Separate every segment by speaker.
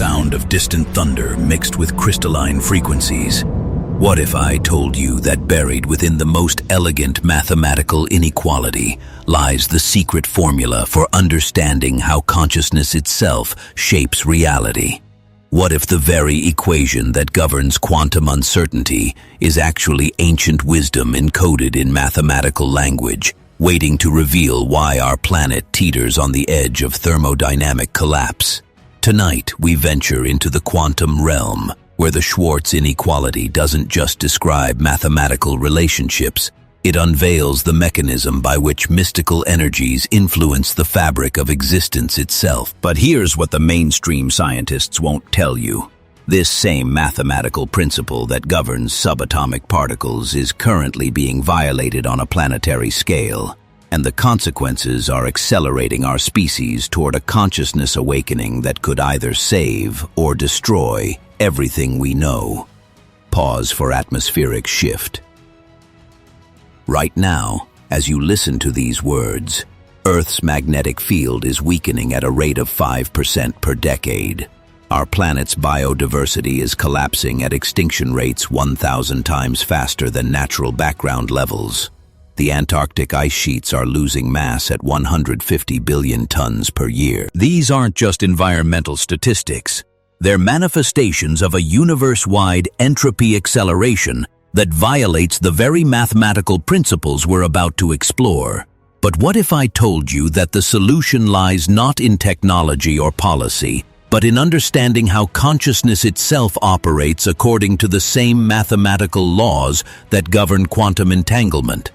Speaker 1: sound of distant thunder mixed with crystalline frequencies? What if I told you that buried within the most elegant mathematical inequality lies the secret formula for understanding how consciousness itself shapes reality? What if the very equation that governs quantum uncertainty is actually ancient wisdom encoded in mathematical language, waiting to reveal why our planet teeters on the edge of thermodynamic collapse? Tonight, we venture into the quantum realm, where the Schwarz inequality doesn't just describe mathematical relationships, it unveils the mechanism by which mystical energies influence the fabric of existence itself. But here's what the mainstream scientists won't tell you. This same mathematical principle that governs subatomic particles is currently being violated on a planetary scale, and the consequences are accelerating our species toward a consciousness awakening that could either save or destroy everything we know. Pause for atmospheric shift. Right now, as you listen to these words, Earth's magnetic field is weakening at a rate of 5% per decade. Our planet's biodiversity is collapsing at extinction rates 1,000 times faster than natural background levels. The Antarctic ice sheets are losing mass at 150 billion tons per year. These aren't just environmental statistics. They're manifestations of a universe-wide entropy acceleration that violates the very mathematical principles we're about to explore. But what if I told you that the solution lies not in technology or policy, but in understanding how consciousness itself operates according to the same mathematical laws that govern quantum entanglement?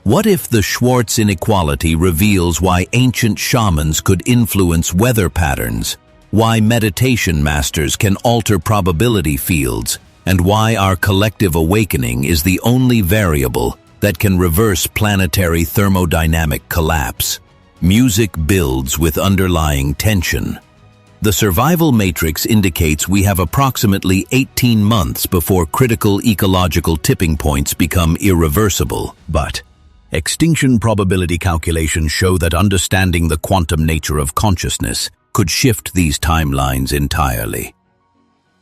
Speaker 1: What if the Schwarz inequality reveals why ancient shamans could influence weather patterns, why meditation masters can alter probability fields, and why our collective awakening is the only variable that can reverse planetary thermodynamic collapse? Music builds with underlying tension. The survival matrix indicates we have approximately 18 months before critical ecological tipping points become irreversible. But extinction probability calculations show that understanding the quantum nature of consciousness could shift these timelines entirely.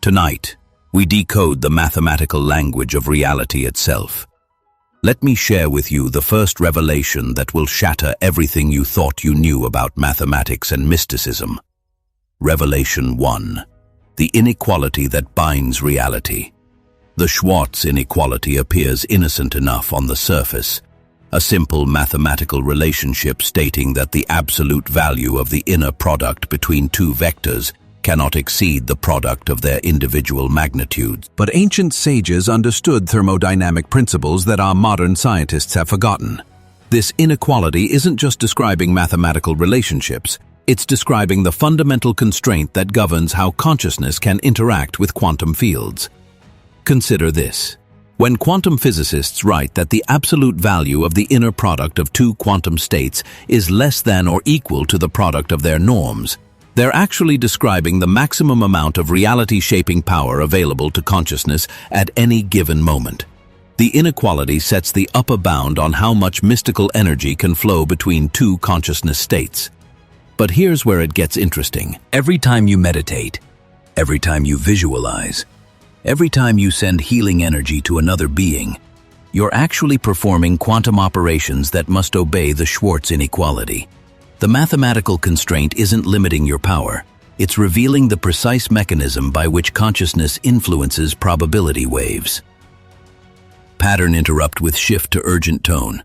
Speaker 1: Tonight, we decode the mathematical language of reality itself. Let me share with you the first revelation that will shatter everything you thought you knew about mathematics and mysticism. Revelation 1. The inequality that binds reality. The Schwarz inequality appears innocent enough on the surface, a simple mathematical relationship stating that the absolute value of the inner product between two vectors cannot exceed the product of their individual magnitudes. But ancient sages understood thermodynamic principles that our modern scientists have forgotten. This inequality isn't just describing mathematical relationships, it's describing the fundamental constraint that governs how consciousness can interact with quantum fields. Consider this. When quantum physicists write that the absolute value of the inner product of two quantum states is less than or equal to the product of their norms, they're actually describing the maximum amount of reality-shaping power available to consciousness at any given moment. The inequality sets the upper bound on how much mystical energy can flow between two consciousness states. But here's where it gets interesting. Every time you meditate, every time you visualize, every time you send healing energy to another being, you're actually performing quantum operations that must obey the Schwarz inequality. The mathematical constraint isn't limiting your power, it's revealing the precise mechanism by which consciousness influences probability waves. Pattern interrupt with shift to urgent tone.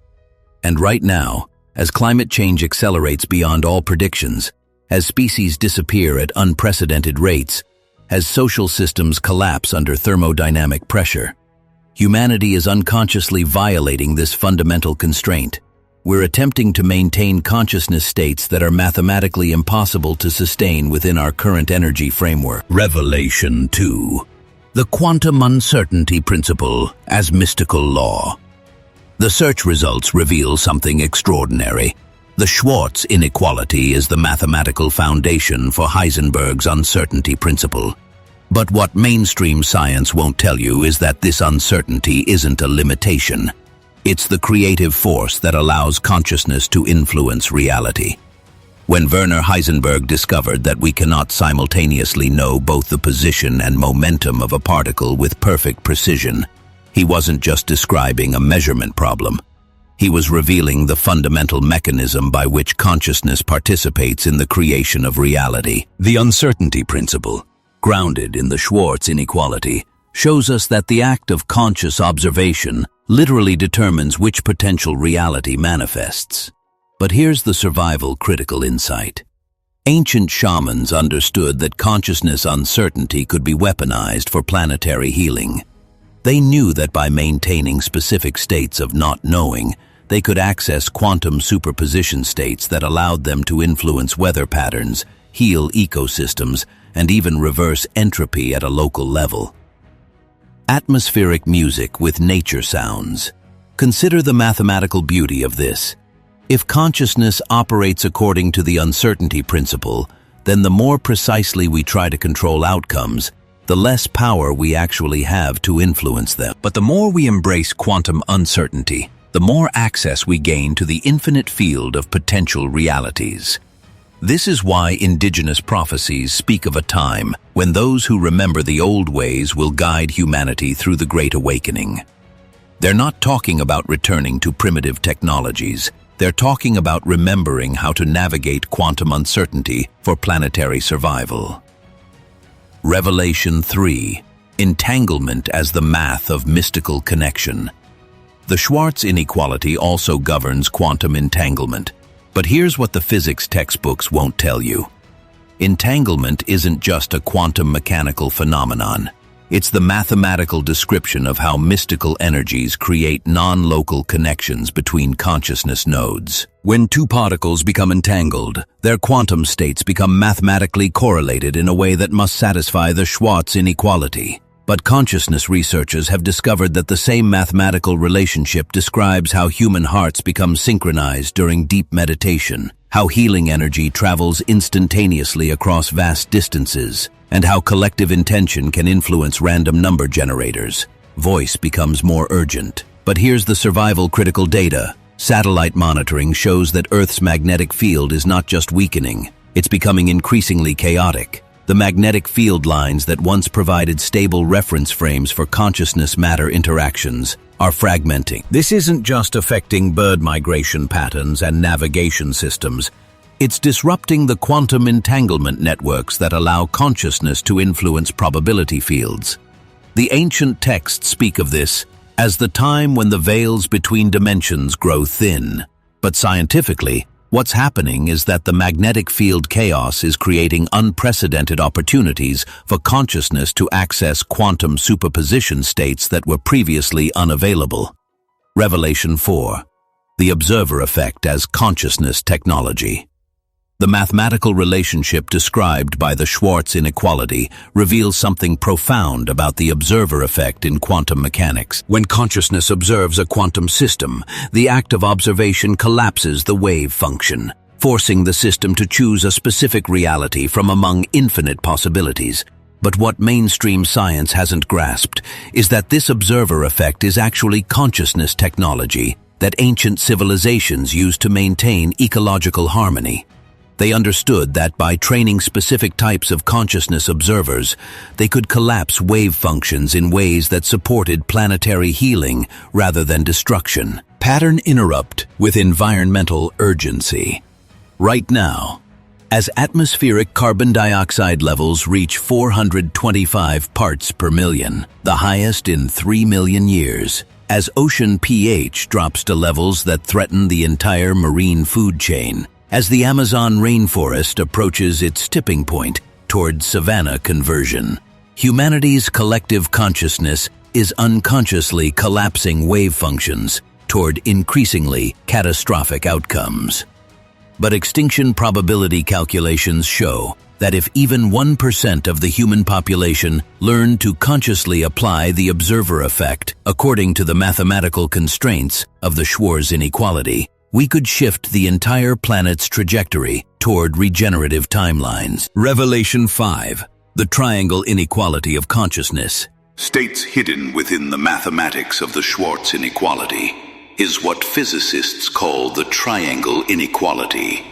Speaker 1: And right now, as climate change accelerates beyond all predictions, as species disappear at unprecedented rates, as social systems collapse under thermodynamic pressure, humanity is unconsciously violating this fundamental constraint. We're attempting to maintain consciousness states that are mathematically impossible to sustain within our current energy framework. Revelation 2. The quantum uncertainty principle as mystical law. The search results reveal something extraordinary. The Schwarz inequality is the mathematical foundation for Heisenberg's uncertainty principle. But what mainstream science won't tell you is that this uncertainty isn't a limitation. It's the creative force that allows consciousness to influence reality. When Werner Heisenberg discovered that we cannot simultaneously know both the position and momentum of a particle with perfect precision, he wasn't just describing a measurement problem. He was revealing the fundamental mechanism by which consciousness participates in the creation of reality. The uncertainty principle, grounded in the Schwarz inequality, shows us that the act of conscious observation literally determines which potential reality manifests. But here's the survival critical insight. Ancient shamans understood that consciousness uncertainty could be weaponized for planetary healing. They knew that by maintaining specific states of not knowing, they could access quantum superposition states that allowed them to influence weather patterns, heal ecosystems, and even reverse entropy at a local level. Atmospheric music with nature sounds. Consider the mathematical beauty of this. If consciousness operates according to the uncertainty principle, then the more precisely we try to control outcomes, the less power we actually have to influence them. But the more we embrace quantum uncertainty, the more access we gain to the infinite field of potential realities. This is why indigenous prophecies speak of a time when those who remember the old ways will guide humanity through the Great Awakening. They're not talking about returning to primitive technologies. They're talking about remembering how to navigate quantum uncertainty for planetary survival. Revelation 3. Entanglement as the math of mystical connection. The Schwarz inequality also governs quantum entanglement. But here's what the physics textbooks won't tell you. Entanglement isn't just a quantum mechanical phenomenon. It's the mathematical description of how mystical energies create non-local connections between consciousness nodes. When two particles become entangled, their quantum states become mathematically correlated in a way that must satisfy the Schwarz inequality. But consciousness researchers have discovered that the same mathematical relationship describes how human hearts become synchronized during deep meditation, how healing energy travels instantaneously across vast distances, and how collective intention can influence random number generators. Voice becomes more urgent. But here's the survival critical data. Satellite monitoring shows that Earth's magnetic field is not just weakening, it's becoming increasingly chaotic. The magnetic field lines that once provided stable reference frames for consciousness-matter interactions are fragmenting. This isn't just affecting bird migration patterns and navigation systems. It's disrupting the quantum entanglement networks that allow consciousness to influence probability fields. The ancient texts speak of this as the time when the veils between dimensions grow thin. But scientifically, what's happening is that the magnetic field chaos is creating unprecedented opportunities for consciousness to access quantum superposition states that were previously unavailable. Revelation 4. The observer effect as consciousness technology. The mathematical relationship described by the Schwarz inequality reveals something profound about the observer effect in quantum mechanics. When consciousness observes a quantum system, the act of observation collapses the wave function, forcing the system to choose a specific reality from among infinite possibilities. But what mainstream science hasn't grasped is that this observer effect is actually consciousness technology that ancient civilizations used to maintain ecological harmony. They understood that by training specific types of consciousness observers, they could collapse wave functions in ways that supported planetary healing rather than destruction. Pattern interrupt with environmental urgency. Right now, as atmospheric carbon dioxide levels reach 425 parts per million, the highest in 3 million years, as ocean pH drops to levels that threaten the entire marine food chain, as the Amazon rainforest approaches its tipping point toward savanna conversion, humanity's collective consciousness is unconsciously collapsing wave functions toward increasingly catastrophic outcomes. But extinction probability calculations show that if even 1% of the human population learned to consciously apply the observer effect according to the mathematical constraints of the Schwarz inequality, we could shift the entire planet's trajectory toward regenerative timelines. Revelation 5. The triangle inequality of consciousness.
Speaker 2: States hidden within the mathematics of the Schwarz inequality is what physicists call the triangle inequality.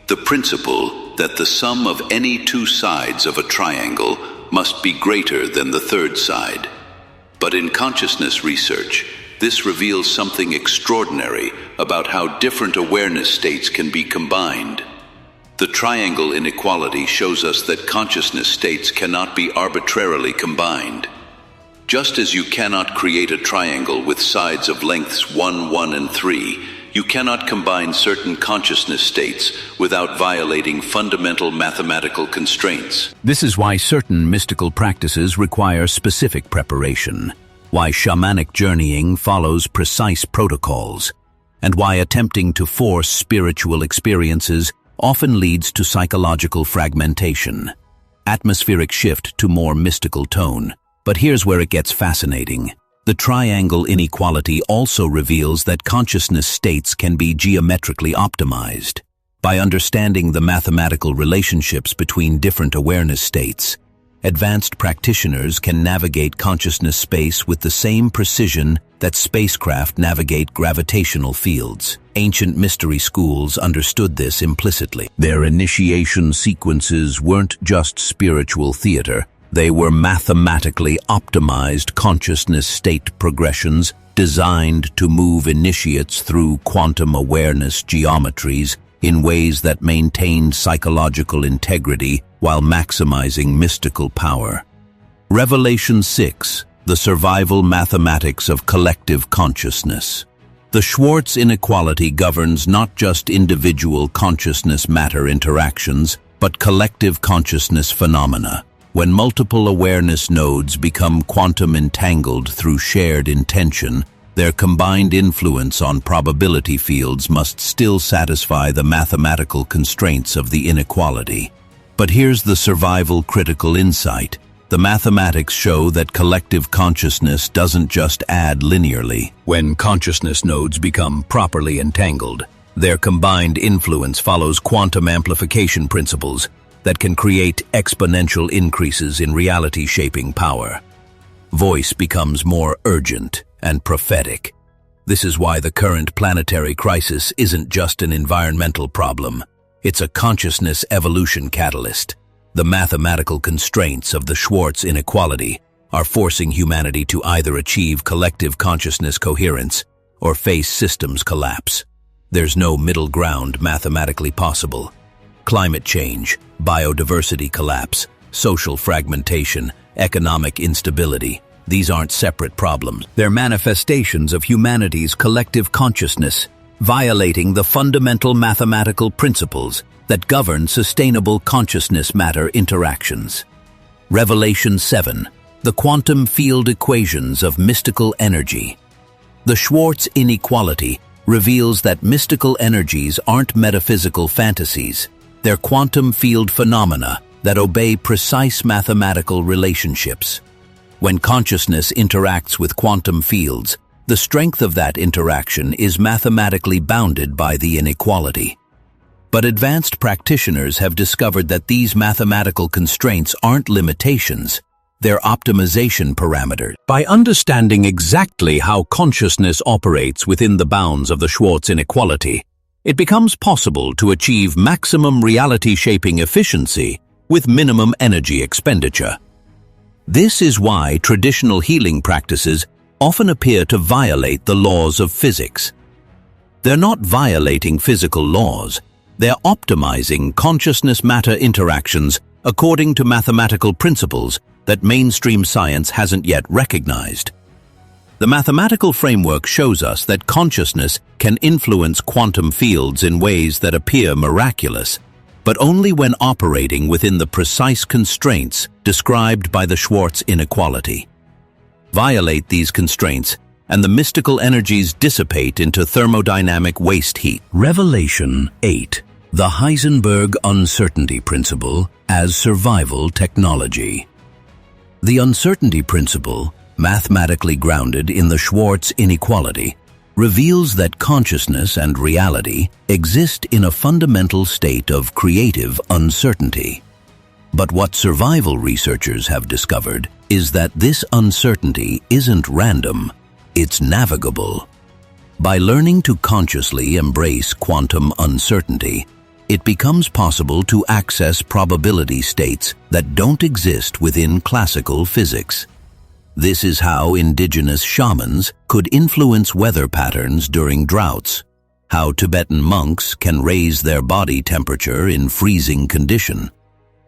Speaker 2: the principle that the sum of any two sides of a triangle must be greater than the third side. But in consciousness research, this reveals something extraordinary about how different awareness states can be combined. The triangle inequality shows us that consciousness states cannot be arbitrarily combined. Just as you cannot create a triangle with sides of lengths 1, 1, and 3, you cannot combine certain consciousness states without violating fundamental mathematical constraints.
Speaker 1: This is why certain mystical practices require specific preparation, why shamanic journeying follows precise protocols, and why attempting to force spiritual experiences often leads to psychological fragmentation, atmospheric shift to more mystical tone. But here's where it gets fascinating. The triangle inequality also reveals that consciousness states can be geometrically optimized. By understanding the mathematical relationships between different awareness states, advanced practitioners can navigate consciousness space with the same precision that spacecraft navigate gravitational fields. Ancient mystery schools understood this implicitly. Their initiation sequences weren't just spiritual theater. They were mathematically optimized consciousness state progressions designed to move initiates through quantum awareness geometries in ways that maintained psychological integrity while maximizing mystical power. Revelation 6, the survival mathematics of collective consciousness. The Schwarz inequality governs not just individual consciousness-matter interactions, but collective consciousness phenomena. When multiple awareness nodes become quantum entangled through shared intention, their combined influence on probability fields must still satisfy the mathematical constraints of the inequality. But here's the survival critical insight. The mathematics show that collective consciousness doesn't just add linearly. When consciousness nodes become properly entangled, their combined influence follows quantum amplification principles that can create exponential increases in reality-shaping power. Voice becomes more urgent and prophetic. This is why the current planetary crisis isn't just an environmental problem. It's a consciousness evolution catalyst. The mathematical constraints of the Schwarz inequality are forcing humanity to either achieve collective consciousness coherence or face systems collapse. There's no middle ground mathematically possible. Climate change, biodiversity collapse, social fragmentation, economic instability. These aren't separate problems. They're manifestations of humanity's collective consciousness, violating the fundamental mathematical principles that govern sustainable consciousness-matter interactions. Revelation 7, the quantum field equations of mystical energy. The Schwarz inequality reveals that mystical energies aren't metaphysical fantasies. They're quantum field phenomena that obey precise mathematical relationships. When consciousness interacts with quantum fields, the strength of that interaction is mathematically bounded by the inequality. But advanced practitioners have discovered that these mathematical constraints aren't limitations, they're optimization parameters. By understanding exactly how consciousness operates within the bounds of the Schwarz inequality, it becomes possible to achieve maximum reality-shaping efficiency with minimum energy expenditure. This is why traditional healing practices often appear to violate the laws of physics. They're not violating physical laws, they're optimizing consciousness-matter interactions according to mathematical principles that mainstream science hasn't yet recognized. The mathematical framework shows us that consciousness can influence quantum fields in ways that appear miraculous, but only when operating within the precise constraints described by the Schwarz inequality. Violate these constraints, and the mystical energies dissipate into thermodynamic waste heat. Revelation 8. The Heisenberg Uncertainty Principle as Survival Technology. The uncertainty principle, mathematically grounded in the Schwarz inequality, reveals that consciousness and reality exist in a fundamental state of creative uncertainty. But what survival researchers have discovered is that this uncertainty isn't random, it's navigable. By learning to consciously embrace quantum uncertainty, it becomes possible to access probability states that don't exist within classical physics. This is how indigenous shamans could influence weather patterns during droughts, how Tibetan monks can raise their body temperature in freezing condition,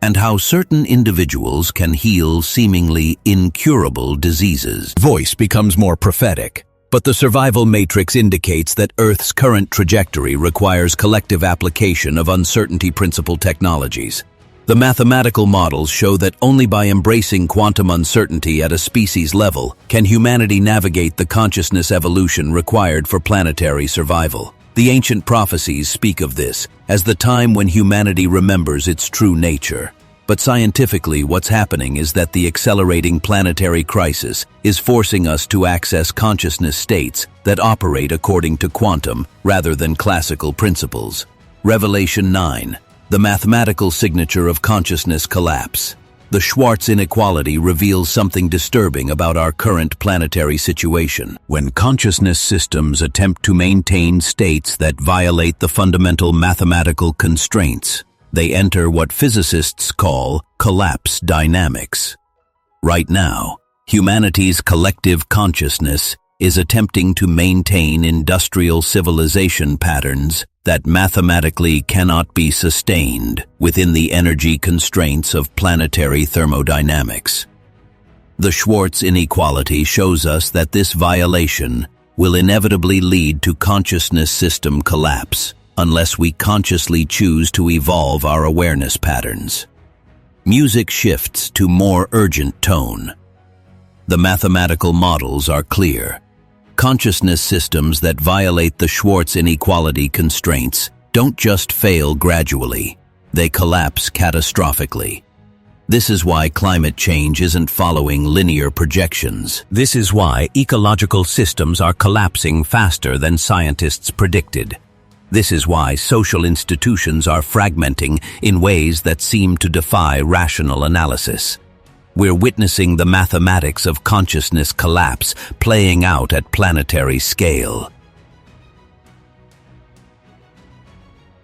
Speaker 1: and how certain individuals can heal seemingly incurable diseases.
Speaker 3: Voice becomes more prophetic, but the survival matrix indicates that Earth's current trajectory requires collective application of uncertainty principle technologies. The mathematical models show that only by embracing quantum uncertainty at a species level can humanity navigate the consciousness evolution required for planetary survival. The ancient prophecies speak of this as the time when humanity remembers its true nature. But scientifically, what's happening is that the accelerating planetary crisis is forcing us to access consciousness states that operate according to quantum rather than classical principles. Revelation 9. The mathematical signature of consciousness collapse. The Schwarz inequality reveals something disturbing about our current planetary situation. When consciousness systems attempt to maintain states that violate the fundamental mathematical constraints, they enter what physicists call collapse dynamics. Right now, humanity's collective consciousness is attempting to maintain industrial civilization patterns that mathematically cannot be sustained within the energy constraints of planetary thermodynamics. The Schwarz inequality shows us that this violation will inevitably lead to consciousness system collapse unless we consciously choose to evolve our awareness patterns. Music shifts to more urgent tone. The mathematical models are clear. Consciousness systems that violate the Schwarz inequality constraints don't just fail gradually, they collapse catastrophically. This is why climate change isn't following linear projections. This is why ecological systems are collapsing faster than scientists predicted. This is why social institutions are fragmenting in ways that seem to defy rational analysis. We're witnessing the mathematics of consciousness collapse playing out at planetary scale.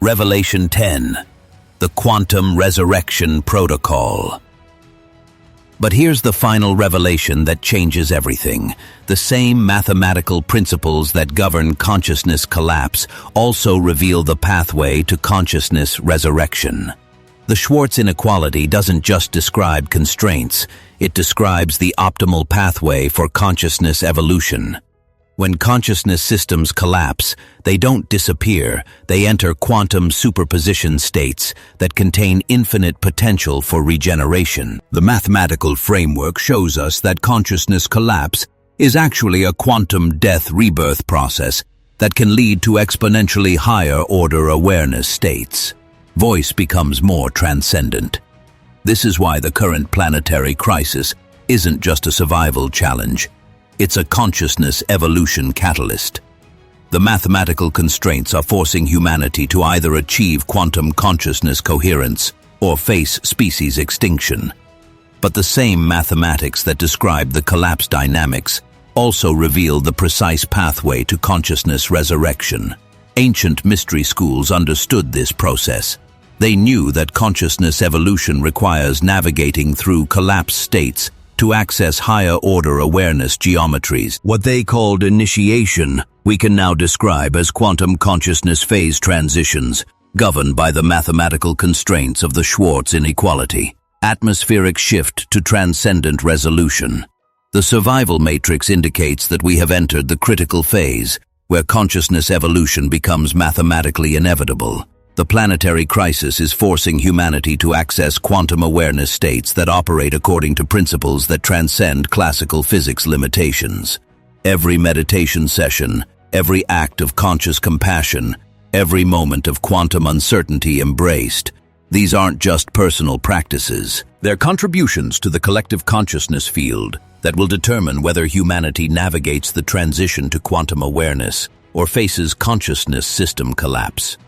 Speaker 3: Revelation 10. The Quantum Resurrection Protocol. But here's the final revelation that changes everything. The same mathematical principles that govern consciousness collapse also reveal the pathway to consciousness resurrection. The Schwarz inequality doesn't just describe constraints, it describes the optimal pathway for consciousness evolution. When consciousness systems collapse, they don't disappear, they enter quantum superposition states that contain infinite potential for regeneration. The mathematical framework shows us that consciousness collapse is actually a quantum death rebirth process that can lead to exponentially higher order awareness states. Voice becomes more transcendent. This is why the current planetary crisis isn't just a survival challenge. It's a consciousness evolution catalyst. The mathematical constraints are forcing humanity to either achieve quantum consciousness coherence or face species extinction. But the same mathematics that describe the collapse dynamics also reveal the precise pathway to consciousness resurrection. Ancient mystery schools understood this process. They knew that consciousness evolution requires navigating through collapse states to access higher-order awareness geometries. What they called initiation, we can now describe as quantum consciousness phase transitions, governed by the mathematical constraints of the Schwarz inequality. Atmospheric shift to transcendent resolution. The survival matrix indicates that we have entered the critical phase, where consciousness evolution becomes mathematically inevitable. The planetary crisis is forcing humanity to access quantum awareness states that operate according to principles that transcend classical physics limitations. Every meditation session, every act of conscious compassion, every moment of quantum uncertainty embraced, these aren't just personal practices. They're contributions to the collective consciousness field that will determine whether humanity navigates the transition to quantum awareness or faces consciousness system collapse.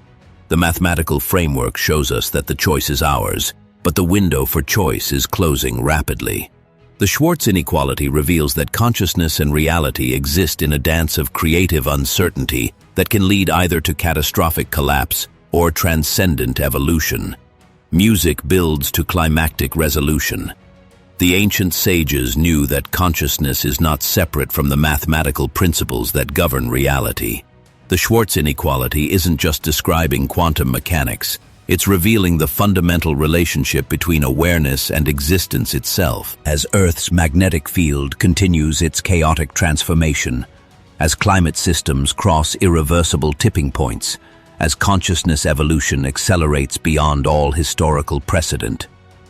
Speaker 3: The mathematical framework shows us that the choice is ours, but the window for choice is closing rapidly. The Schwarz inequality reveals that consciousness and reality exist in a dance of creative uncertainty that can lead either to catastrophic collapse or transcendent evolution. Music builds to climactic resolution. The ancient sages knew that consciousness is not separate from the mathematical principles that govern reality. The Schwarz inequality isn't just describing quantum mechanics. It's revealing the fundamental relationship between awareness and existence itself. As Earth's magnetic field continues its chaotic transformation, as climate systems cross irreversible tipping points, as consciousness evolution accelerates beyond all historical precedent,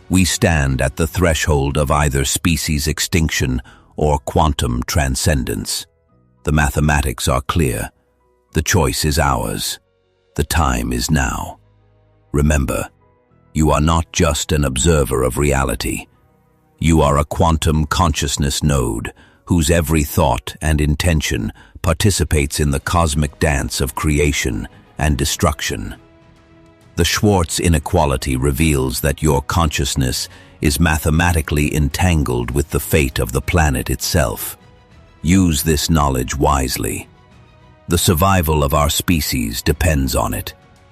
Speaker 3: we stand at the threshold of either species extinction or quantum transcendence. The mathematics are clear. The choice is ours. The time is now. Remember, you are not just an observer of reality. You are a quantum consciousness node whose every thought and intention participates in the cosmic dance of creation and destruction. The Schwarz inequality reveals that your consciousness is mathematically entangled with the fate of the planet itself. Use this knowledge wisely. The survival of our species depends on it.